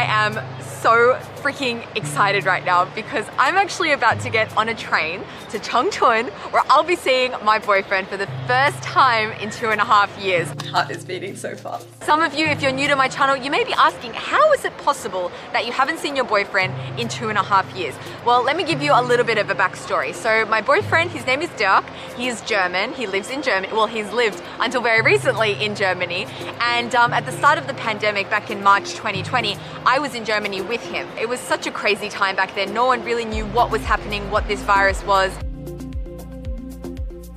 I am so freaking excited right now because I'm actually about to get on a train to Changchun where I'll be seeing my boyfriend for the first time in 2.5 years. My heart is beating so fast. Some of you, if you're new to my channel, you may be asking, how is it possible that you haven't seen your boyfriend in 2.5 years? Well, let me give you a little bit of a backstory. So my boyfriend, his name is Dirk. He is German. He lives in Germany. Well, he's lived until very recently in Germany. And at the start of the pandemic back in March 2020, I was in Germany with him. It was such a crazy time back then. No one really knew what was happening, what this virus was.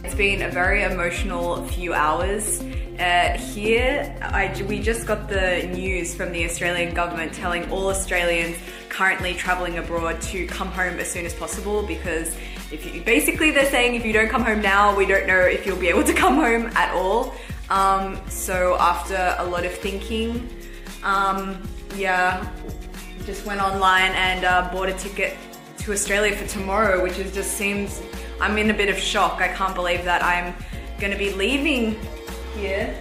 It's been a very emotional few hours. We just got the news from the Australian government telling all Australians currently traveling abroad to come home as soon as possible because basically they're saying if you don't come home now, we don't know if you'll be able to come home at all. So after a lot of thinking, yeah, just went online and bought a ticket to Australia for tomorrow, which is just seems, I'm in a bit of shock. I can't believe that I'm gonna be leaving here.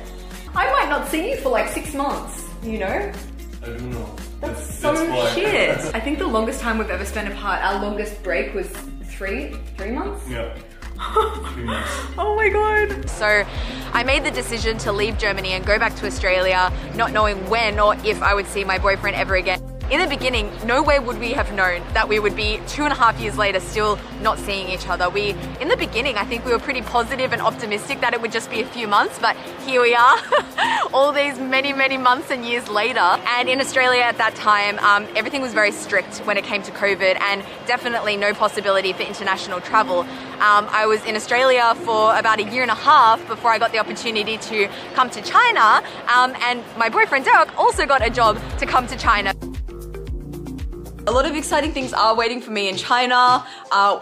I might not see you for like 6 months, you know? I don't know. That's so shit. I think the longest time we've ever spent apart, our longest break was three months? Yeah. 3 months. Oh my god. So I made the decision to leave Germany and go back to Australia, not knowing when or if I would see my boyfriend ever again. In the beginning, nowhere would we have known that we would be 2.5 years later still not seeing each other. In the beginning, I think we were pretty positive and optimistic that it would just be a few months, but here we are, all these many, many months and years later. And in Australia at that time, everything was very strict when it came to COVID and definitely no possibility for international travel. I was in Australia for about 1.5 years before I got the opportunity to come to China, and my boyfriend Derek also got a job to come to China. A lot of exciting things are waiting for me in China.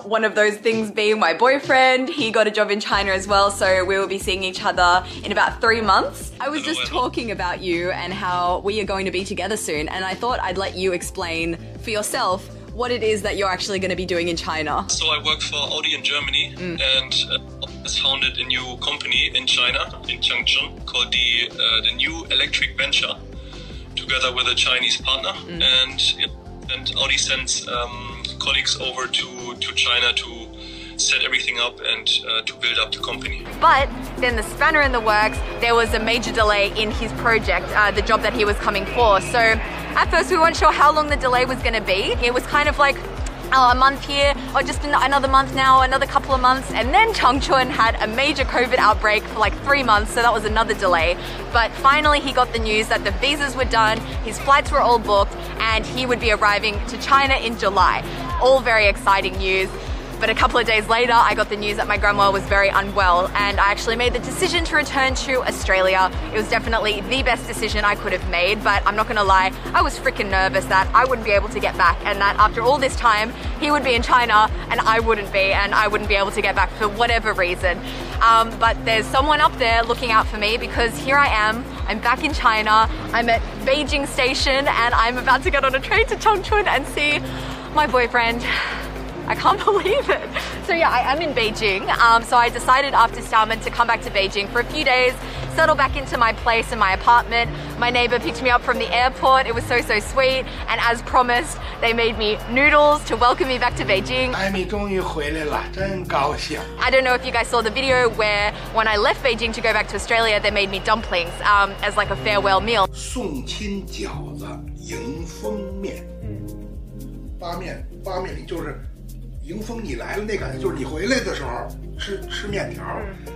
One of those things being my boyfriend. He got a job in China as well, so we will be seeing each other in about 3 months. I was just talking about you and how we are going to be together soon, and I thought I'd let you explain for yourself what it is that you're actually going to be doing in China. So I work for Audi in Germany and has founded a new company in China, in Changchun, called the New Electric Venture, together with a Chinese partner. And Audi sends colleagues over to China to set everything up and to build up the company. But then the spanner in the works, there was a major delay in his project, the job that he was coming for. So at first we weren't sure how long the delay was going to be. It was kind of like, oh, a month here, or just another month now, another couple of months. And then Changchun had a major COVID outbreak for like 3 months, so that was another delay. But finally he got the news that the visas were done, his flights were all booked, and he would be arriving to China in July. All very exciting news. But a couple of days later, I got the news that my grandma was very unwell, and I actually made the decision to return to Australia. It was definitely the best decision I could have made, but I'm not gonna lie, I was freaking nervous that I wouldn't be able to get back, and that after all this time, he would be in China and I wouldn't be, and I wouldn't be able to get back for whatever reason. But there's someone up there looking out for me because here I am, I'm back in China, I'm at Beijing station, and I'm about to get on a train to Changchun and see my boyfriend. I can't believe it. So yeah, I am in Beijing. So I decided after Xiamen to come back to Beijing for a few days, settle back into my place in my apartment. My neighbor picked me up from the airport. It was so sweet. And as promised, they made me noodles to welcome me back to Beijing. 你终于回来了，真高兴。 I don't know if you guys saw the video where when I left Beijing to go back to Australia, they made me dumplings as like a farewell meal. 送亲饺子迎风面，八面里就是迎风你来了那感觉，就是你回来的时候吃面条，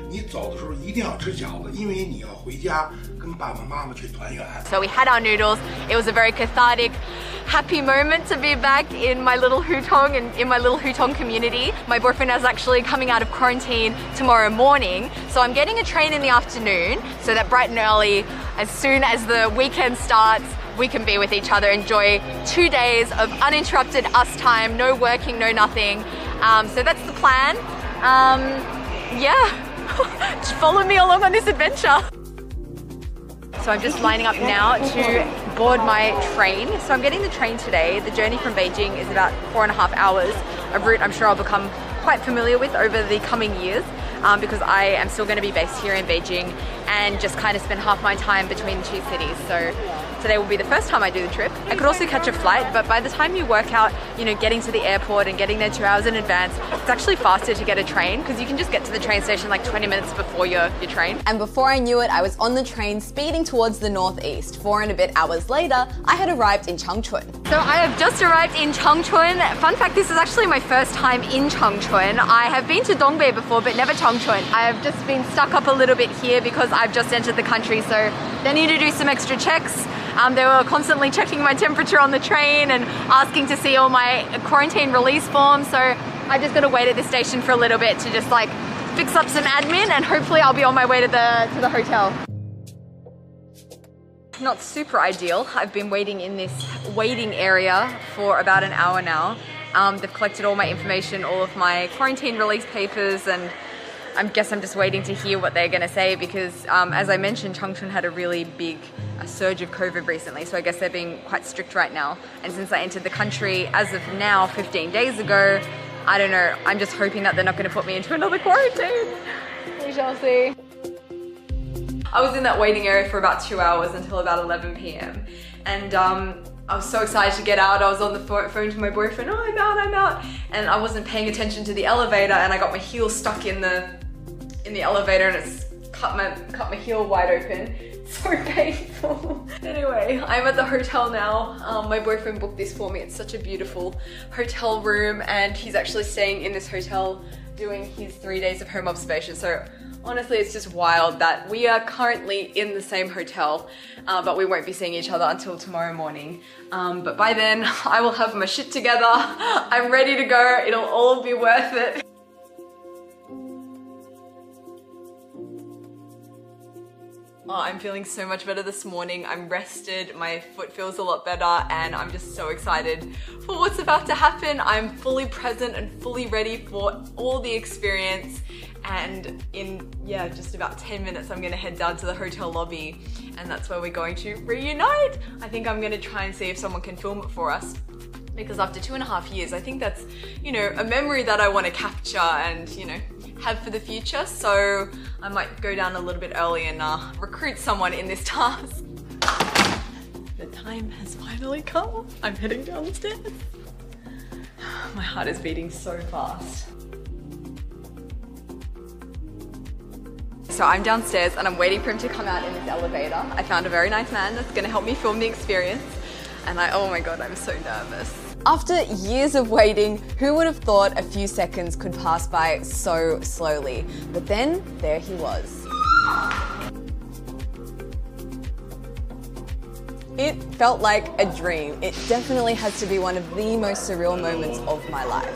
你走的时候一定要吃饺子，因为你要回家跟爸爸妈妈去团圆。 So we had our noodles. It was a very cathartic, happy moment to be back in my little hutong and in my little hutong community. My boyfriend is actually coming out of quarantine tomorrow morning, so I'm getting a train in the afternoon so that bright and early, as soon as the weekend starts, we can be with each other, enjoy 2 days of uninterrupted us time, no working, no nothing. So that's the plan. Yeah, just follow me along on this adventure. So I'm just lining up now to board my train. So I'm getting the train today. The journey from Beijing is about 4.5 hours, a route I'm sure I'll become quite familiar with over the coming years because I am still going to be based here in Beijing and just kind of spend half my time between two cities. So today will be the first time I do the trip. I could also catch a flight, but by the time you work out, you know, getting to the airport and getting there 2 hours in advance, it's actually faster to get a train because you can just get to the train station like 20 minutes before your train. And before I knew it, I was on the train speeding towards the northeast. 4 and a bit hours later, I had arrived in Changchun. So I have just arrived in Changchun. Fun fact, this is actually my first time in Changchun. I have been to Dongbei before, but never Changchun. I have just been stuck up a little bit here because I've just entered the country, so they need to do some extra checks. They were constantly checking my temperature on the train and asking to see all my quarantine release forms. So I just got to wait at this station for a little bit to just like fix up some admin, and hopefully I'll be on my way to the hotel. Not super ideal. I've been waiting in this waiting area for about an hour now. They've collected all my information, all of my quarantine release papers, and I guess I'm just waiting to hear what they're gonna say because as I mentioned, Changchun had a really big surge of COVID recently, so I guess they're being quite strict right now. And since I entered the country as of now, 15 days ago, I don't know, I'm just hoping that they're not gonna put me into another quarantine. We shall see. I was in that waiting area for about 2 hours until about 11 p.m. and I was so excited to get out. I was on the phone to my boyfriend, oh, I'm out. And I wasn't paying attention to the elevator and I got my heel stuck in the elevator and it's cut my heel wide open. So painful. Anyway, I'm at the hotel now. My boyfriend booked this for me. It's such a beautiful hotel room and he's actually staying in this hotel doing his 3 days of home observation. So honestly, it's just wild that we are currently in the same hotel, but we won't be seeing each other until tomorrow morning. But by then, I will have my shit together. I'm ready to go. It'll all be worth it. Oh, I'm feeling so much better this morning. I'm rested, my foot feels a lot better, and I'm just so excited for what's about to happen. I'm fully present and fully ready for all the experience. And in, yeah, just about 10 minutes, I'm gonna head down to the hotel lobby, and that's where we're going to reunite. I think I'm gonna try and see if someone can film it for us, because after 2.5 years, I think that's, you know, a memory that I wanna capture and, you know, have for the future. So I might go down a little bit early and recruit someone in this task. The time has finally come. I'm heading downstairs. My heart is beating so fast. So I'm downstairs and I'm waiting for him to come out in this elevator. I found a very nice man that's gonna help me film the experience. And oh my God, I'm so nervous. After years of waiting, who would have thought a few seconds could pass by so slowly? But then, there he was. It felt like a dream. It definitely has to be one of the most surreal moments of my life.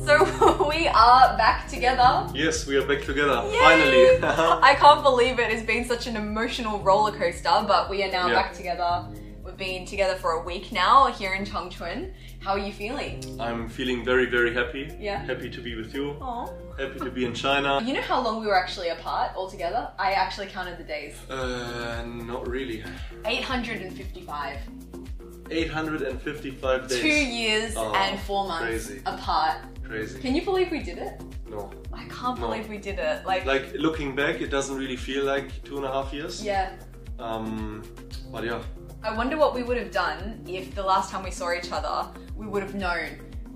So we are back together. Yes, we are back together. Yay! Finally. I can't believe it. It's been such an emotional roller coaster, but we are now back together. We've been together for a week now here in Changchun. How are you feeling? I'm feeling very, very happy. Yeah. Happy to be with you. Aww. Happy to be in China. You know how long we were actually apart altogether? I actually counted the days. Not really. 855. 855 days. 2 years and 4 months apart. Crazy. Can you believe we did it? No. I can't believe we did it. Like looking back, it doesn't really feel like 2.5 years. Yeah. But yeah. I wonder what we would have done if the last time we saw each other, we would have known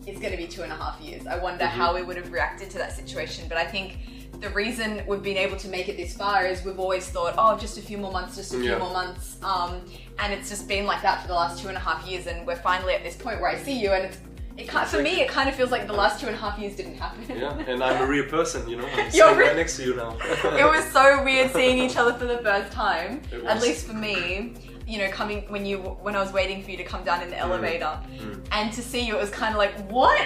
it's going to be 2.5 years. I wonder how we would have reacted to that situation. But I think the reason we've been able to make it this far is we've always thought, oh, just a few more months, just a few more months. And it's just been like that for the last 2.5 years. And we're finally at this point where I see you and for me, it kind of feels like the last 2.5 years didn't happen. Yeah, and I'm a real person, you know. I'm sitting right next to you now. It was so weird seeing each other for the first time. At least for me, you know, when I was waiting for you to come down in the elevator, and to see you, it was kind of like, what?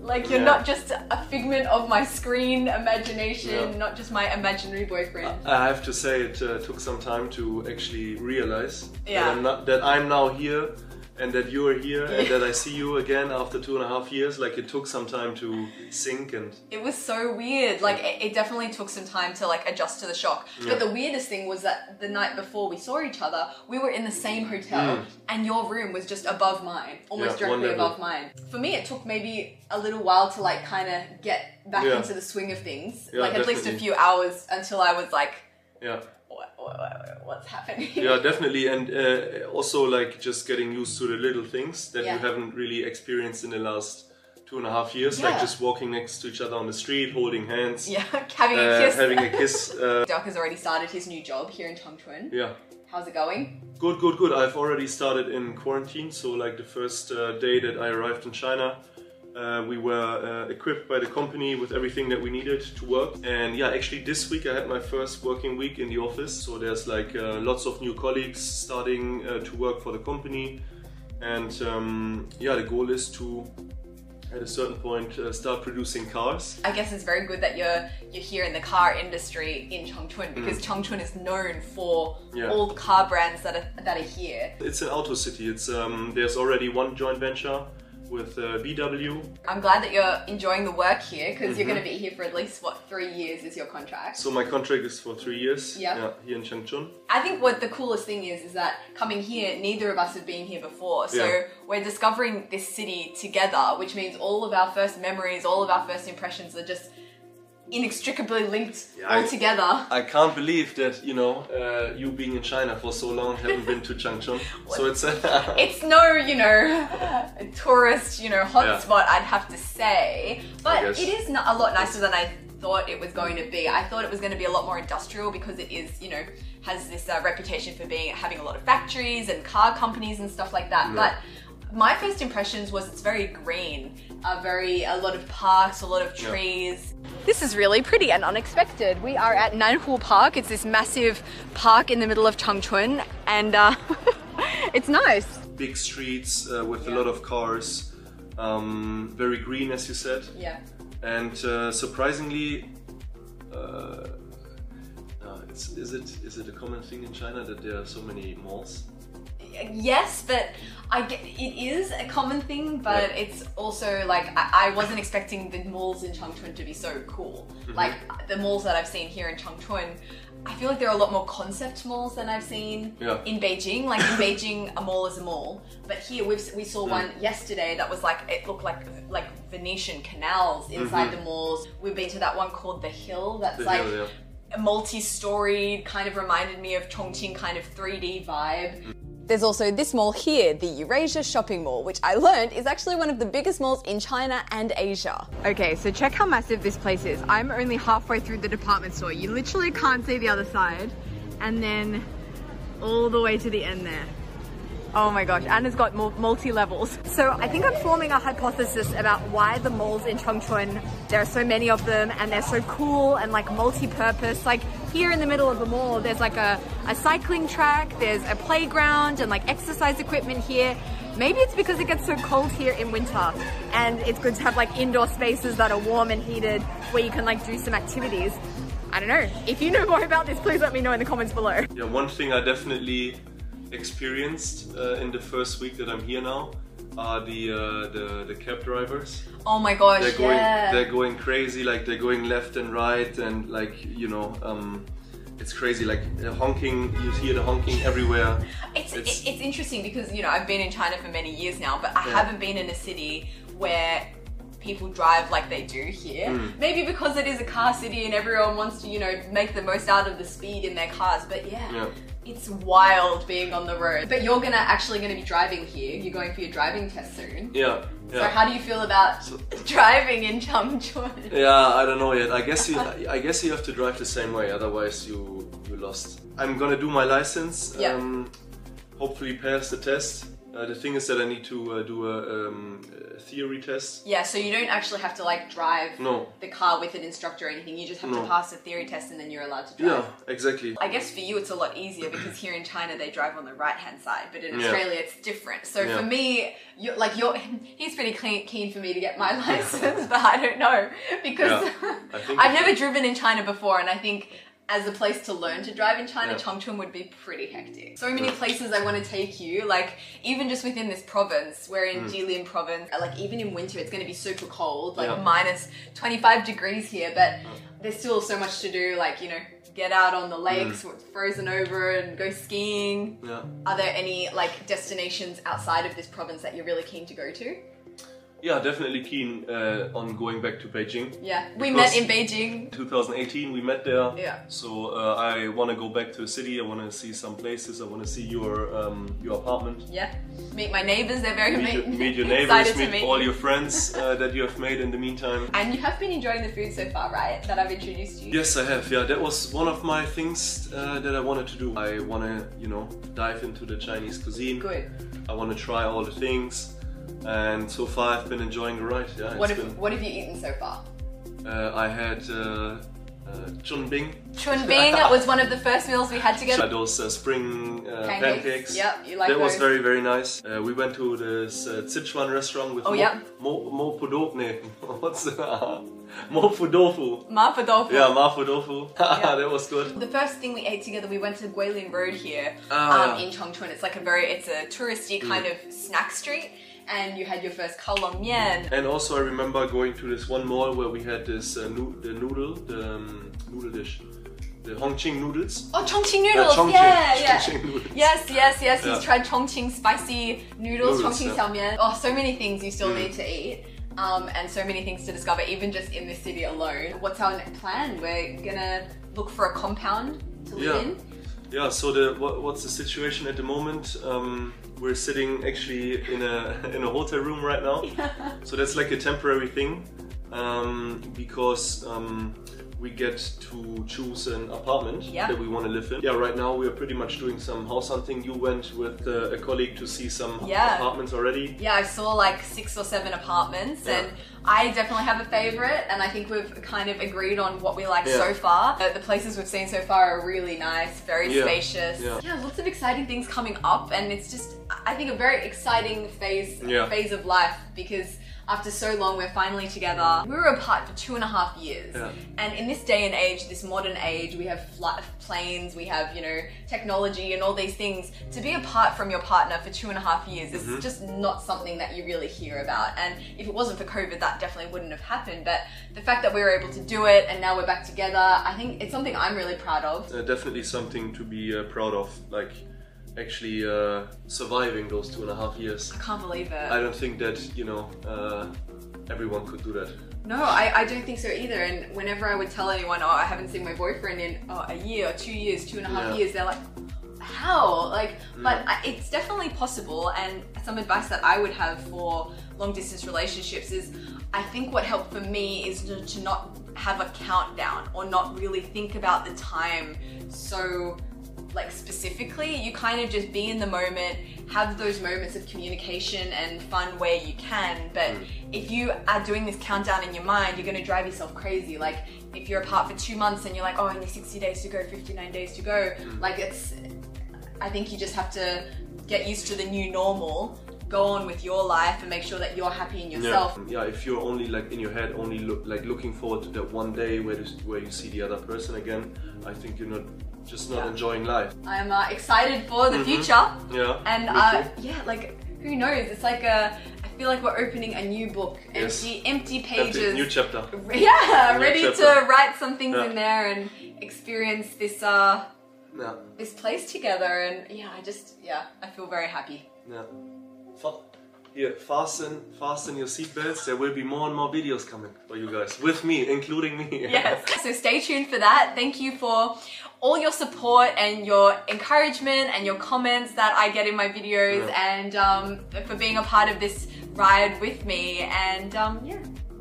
Like you're not just a figment of my screen imagination, not just my imaginary boyfriend. I have to say it took some time to actually realize that I'm now here. and that you are here and that I see you again after 2.5 years. Like it took some time to sink and... It was so weird. Like it definitely took some time to like adjust to the shock. But the weirdest thing was that the night before we saw each other, we were in the same hotel and your room was just above mine, almost directly above mine. For me, it took maybe a little while to like kind of get back into the swing of things. Like at least a few hours until I was like, what's happening? Yeah, definitely. And also like just getting used to the little things that you haven't really experienced in the last 2.5 years. Like just walking next to each other on the street, holding hands. Yeah, having a kiss. Having a kiss. Doc has already started his new job here in Changchun. Yeah. How's it going? Good, good, good. I've already started in quarantine. So like the first day that I arrived in China, we were equipped by the company with everything that we needed to work. And yeah, actually this week I had my first working week in the office. So there's like lots of new colleagues starting to work for the company. And yeah, the goal is to, at a certain point, start producing cars. I guess it's very good that you're here in the car industry in Changchun, because Changchun is known for all the car brands that are here. It's an auto city. It's there's already one joint venture with VW. I'm glad that you're enjoying the work here, because you're going to be here for at least, what, 3 years is your contract? So my contract is for 3 years, yeah, here in Changchun. I think what the coolest thing is that coming here, neither of us have been here before. So we're discovering this city together, which means all of our first memories, all of our first impressions are just inextricably linked all together. I can't believe that, you know, you being in China for so long haven't been to Changchun. So it's it's no, you know, tourist, you know, hotspot, I'd have to say. But it is a lot nicer than I thought it was going to be. I thought it was going to be a lot more industrial, because it is, you know, has this reputation for having a lot of factories and car companies and stuff like that. But my first impressions was it's very green, a lot of parks, a lot of trees. This is really pretty and unexpected. We are at Nanhu Park. It's this massive park in the middle of Changchun, and it's nice. Big streets with a lot of cars, very green, as you said. Yeah. And surprisingly, is it a common thing in China that there are so many malls? Yes, but it is a common thing, but it's also like I wasn't expecting the malls in Changchun to be so cool. Like the malls that I've seen here in Changchun, I feel like there are a lot more concept malls than I've seen in Beijing. Like in Beijing, a mall is a mall, but here we saw one yesterday that was like, it looked like Venetian canals inside the malls. We've been to that one called The Hill. That's a multi-storied, kind of reminded me of Chongqing kind of 3D vibe. There's also this mall here, the Eurasia Shopping Mall, which I learned is actually one of the biggest malls in China and Asia. Okay, so check how massive this place is. I'm only halfway through the department store. You literally can't see the other side. And then all the way to the end there. Oh my gosh, Anna's got multi-levels. So I think I'm forming a hypothesis about why the malls in Changchun, there are so many of them and they're so cool and like multi-purpose. Like here in the middle of the mall, there's like a cycling track, there's a playground and like exercise equipment here. Maybe it's because it gets so cold here in winter and it's good to have like indoor spaces that are warm and heated where you can like do some activities. I don't know. If you know more about this, please let me know in the comments below. Yeah, one thing I definitely experienced in the first week that I'm here now are the cab drivers. Oh my gosh, they're going crazy, like they're going left and right, and like, you know, it's crazy, like honking, you hear the honking everywhere. It's interesting because, you know, I've been in China for many years now, but I haven't been in a city where people drive like they do here. Maybe because it is a car city and everyone wants to, you know, make the most out of the speed in their cars, but it's wild being on the road. But you're actually gonna be driving here. You're going for your driving test soon. Yeah. So how do you feel about driving in Changchun? Yeah, I don't know yet. I guess you have to drive the same way, otherwise you lost. I'm gonna do my license. Hopefully pass the test. The thing is that I need to do a theory test. Yeah, so you don't actually have to like drive the car with an instructor or anything. You just have to pass a theory test and then you're allowed to drive. Yeah, exactly. I guess for you it's a lot easier because here in China they drive on the right-hand side, but in Australia it's different. So for me, he's pretty keen for me to get my license, but I don't know because I've never driven in China before, and I think as a place to learn to drive in China, Chongqing would be pretty hectic. So many places I want to take you, like even just within this province, we're in Jilin province, like even in winter it's going to be super cold, like minus 25 degrees here, but there's still so much to do, like, you know, get out on the lakes, frozen over, and go skiing. Are there any like destinations outside of this province that you're really keen to go to? Yeah, definitely keen on going back to Beijing. Yeah, we met in Beijing. 2018 we met there. Yeah. So I want to go back to the city. I want to see some places. I want to see your apartment. Yeah. Meet my neighbors. They're very meet your neighbors. Meet all your friends that you have made in the meantime. And you have been enjoying the food so far, right? That I've introduced you. Yes, I have. Yeah, that was one of my things that I wanted to do. I want to, you know, dive into the Chinese cuisine. Good. I want to try all the things. And so far I've been enjoying the ride. Yeah, what have you eaten so far? I had chunbing. Chunbing was one of the first meals we had together. Those spring pancakes. Yep, you like that those. Was very, very nice. We went to this Sichuan restaurant with Mo Pudofu. What's Mofu Dofu. Mapo Dofu. Yeah, Mapo Dofu. That was good. The first thing we ate together, we went to Guilin Road here in Chongqing. It's like it's a touristy kind of snack street. And you had your first Kaolong Mian. And also I remember going to this one mall where we had this noodle dish. The Hongqing noodles. Oh, Chongqing noodles, Chongqing noodles. Yes. He's tried Chongqing spicy noodles, Chongqing xiaomian. Oh, so many things you still need to eat. And so many things to discover, even just in this city alone. What's our next plan? We're gonna look for a compound to live in. Yeah, so what's the situation at the moment? We're sitting actually in a hotel room right now. So that's like a temporary thing because we get to choose an apartment that we want to live in. Yeah, right now we are pretty much doing some house hunting. You went with a colleague to see some apartments already. Yeah, I saw like 6 or 7 apartments and I definitely have a favorite, and I think we've kind of agreed on what we like so far. The places we've seen so far are really nice, very spacious. Yeah, lots of exciting things coming up, and it's just, I think, a very exciting phase of life, because after so long we're finally together. We were apart for 2.5 years, and in this day and age, this modern age, we have planes, we have, you know, technology and all these things. To be apart from your partner for 2.5 years is just not something that you really hear about, and if it wasn't for COVID, that definitely wouldn't have happened. But the fact that we were able to do it and now we're back together, I think it's something I'm really proud of. Definitely something to be proud of, like actually surviving those 2.5 years. I can't believe it. I don't think that, you know, everyone could do that. No, I don't think so either. And whenever I would tell anyone, oh, I haven't seen my boyfriend in a year or 2 years, 2.5 years, they're like, how? Like, but it's definitely possible. And some advice that I would have for long distance relationships is, I think what helped for me is to not have a countdown or not really think about the time so like specifically. You kind of just be in the moment, have those moments of communication and fun where you can, but if you are doing this countdown in your mind, you're going to drive yourself crazy. Like if you're apart for 2 months and you're like, oh, only 60 days to go, 59 days to go, like I think you just have to get used to the new normal, go on with your life and make sure that you're happy in yourself. Yeah, if you're only like in your head, only looking forward to that one day where you see the other person again, I think you're not enjoying life. I'm excited for the future. Yeah. And like who knows? It's like I feel like we're opening a new book, empty pages. New chapter. Yeah, ready to write some things in there and experience this this place together. And I feel very happy. Yeah. Here, fasten your seatbelts. There will be more and more videos coming for you guys, with me, including me. Yes, so stay tuned for that. Thank you for all your support and your encouragement and your comments that I get in my videos, and for being a part of this ride with me. And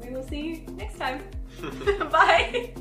we will see you next time. Bye.